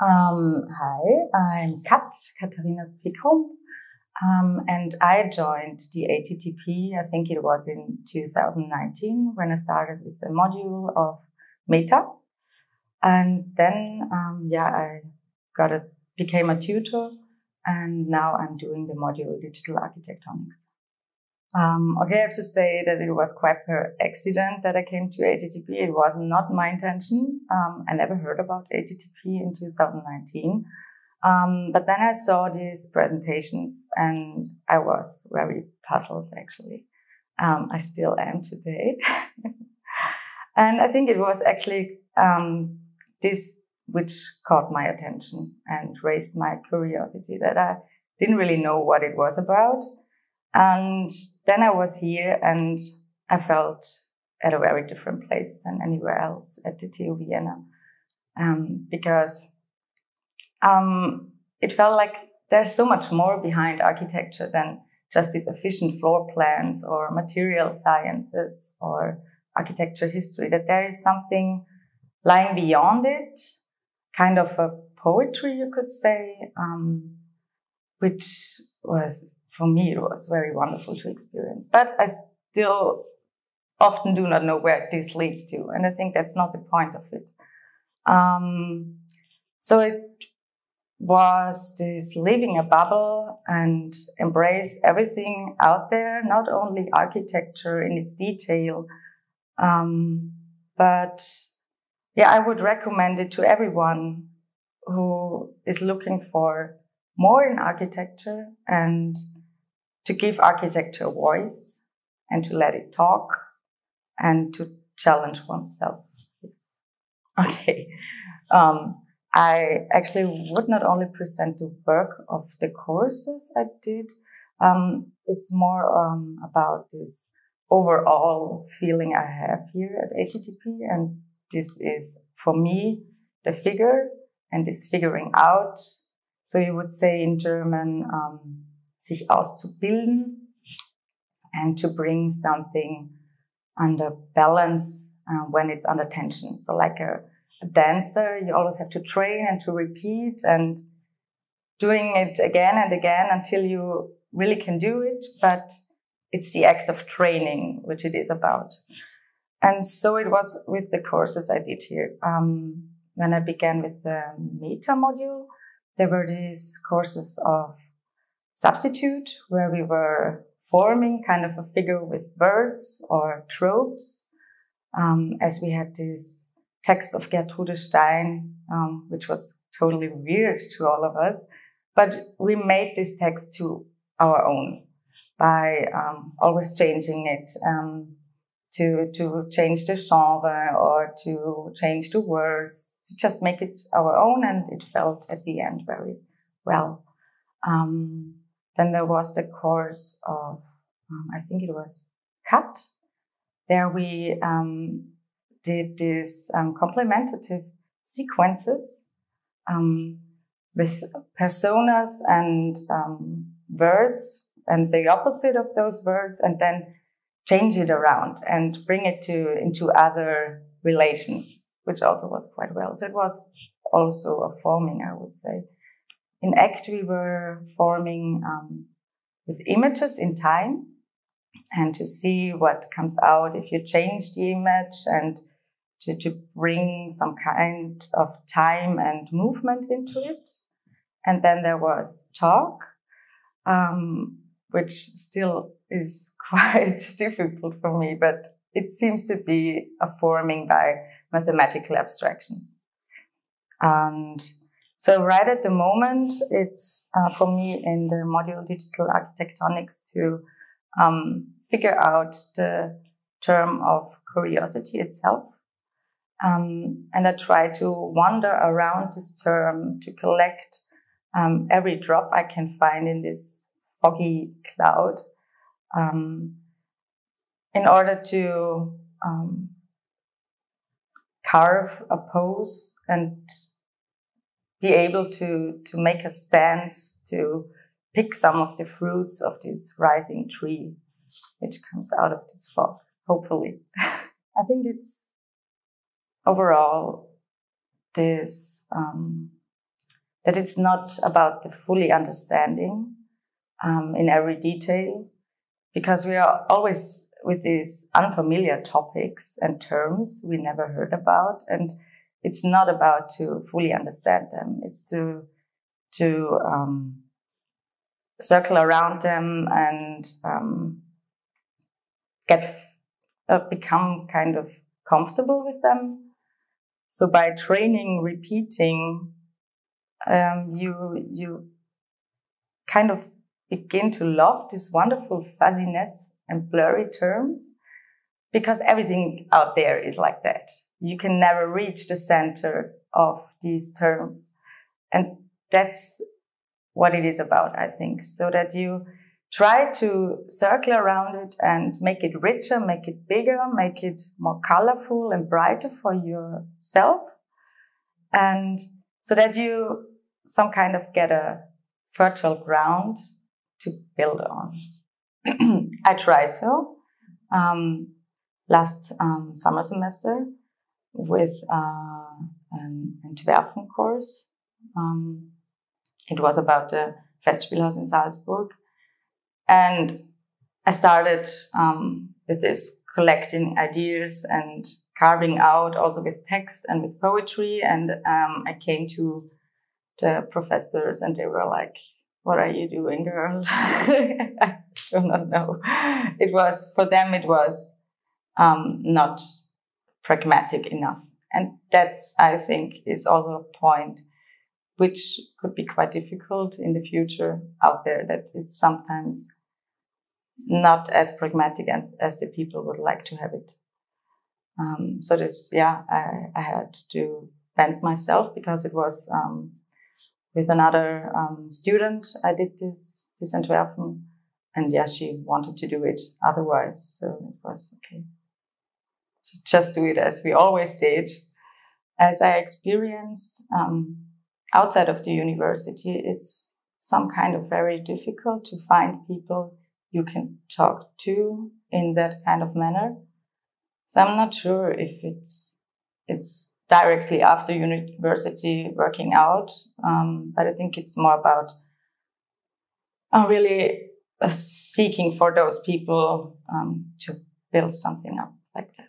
Hi, I'm Katharina Sophie Krump, and I joined the ATTP, I think it was in 2019, when I started with the module of Meta. And then, I became a tutor, and now I'm doing the module Digital Architectonics. I have to say that it was quite per accident that I came to ATTP. It was not my intention. I never heard about ATTP in 2019. But then I saw these presentations and I was very puzzled, actually. I still am today. And I think it was actually this which caught my attention and raised my curiosity, that I didn't really know what it was about. And then I was here and I felt at a very different place than anywhere else at the TU Vienna. Because it felt like there's so much more behind architecture than just these efficient floor plans or material sciences or architecture history, that there is something lying beyond it, kind of a poetry, you could say, which was, for me, it was very wonderful to experience. But I still often do not know where this leads to. And I think that's not the point of it. So it was this living a bubble and embrace everything out there, not only architecture in its detail, but I would recommend it to everyone who is looking for more in architecture and to give architecture a voice and to let it talk and to challenge oneself. Yes. Okay. I actually would not only present the work of the courses I did, it's more about this overall feeling I have here at ATTP. And this is, for me, the figure and this figuring out. So you would say in German, sich auszubilden, and to bring something under balance when it's under tension. So like a dancer, you always have to train and to repeat and doing it again and again until you really can do it. But it's the act of training which it is about. And so it was with the courses I did here. When I began with the Meta module, there were these courses of substitute where we were forming kind of a figure with words or tropes, as we had this text of Gertrude Stein, which was totally weird to all of us. But we made this text to our own by always changing it, to change the genre or to change the words, to just make it our own. And it felt at the end very well. Then there was the course of, I think it was Cut. There we did these complementative sequences with personas and words and the opposite of those words, and then change it around and bring it into other relations, which also was quite well. So it was also a forming, I would say. In ACT, we were forming with images in time, and to see what comes out if you change the image, and to bring some kind of time and movement into it. And then there was talk, which still is quite difficult for me, but it seems to be a forming by mathematical abstractions. And so right at the moment, it's for me in the module Digital Architectonics to figure out the term of curiosity itself. And I try to wander around this term to collect every drop I can find in this foggy cloud in order to carve a pose and be able to make a stance to pick some of the fruits of this rising tree, which comes out of this fog, hopefully. I think it's overall this, that it's not about the fully understanding in every detail, because we are always with these unfamiliar topics and terms we never heard about, and it's not about to fully understand them. It's to circle around them and become kind of comfortable with them. So by training, repeating, you kind of begin to love this wonderful fuzziness and blurry terms, because everything out there is like that. You can never reach the center of these terms. And that's what it is about, I think. So that you try to circle around it and make it richer, make it bigger, make it more colorful and brighter for yourself. And so that you some kind of get a fertile ground to build on. I tried so last summer semester with an Antwerpen course. It was about the Festspielhaus in Salzburg. And I started with this collecting ideas and carving out also with text and with poetry. And I came to the professors and they were like, "What are you doing, girl?" I do not know. For them, it was not pragmatic enough. And that's, I think, is also a point which could be quite difficult in the future out there, that it's sometimes not as pragmatic as the people would like to have it. So this, I had to bend myself, because it was with another student. I did this Antwerpen, and she wanted to do it otherwise. So it was okay. So just do it as we always did. As I experienced outside of the university, it's some kind of very difficult to find people you can talk to in that kind of manner. So I'm not sure if it's directly after university working out, but I think it's more about really seeking for those people to build something up like that.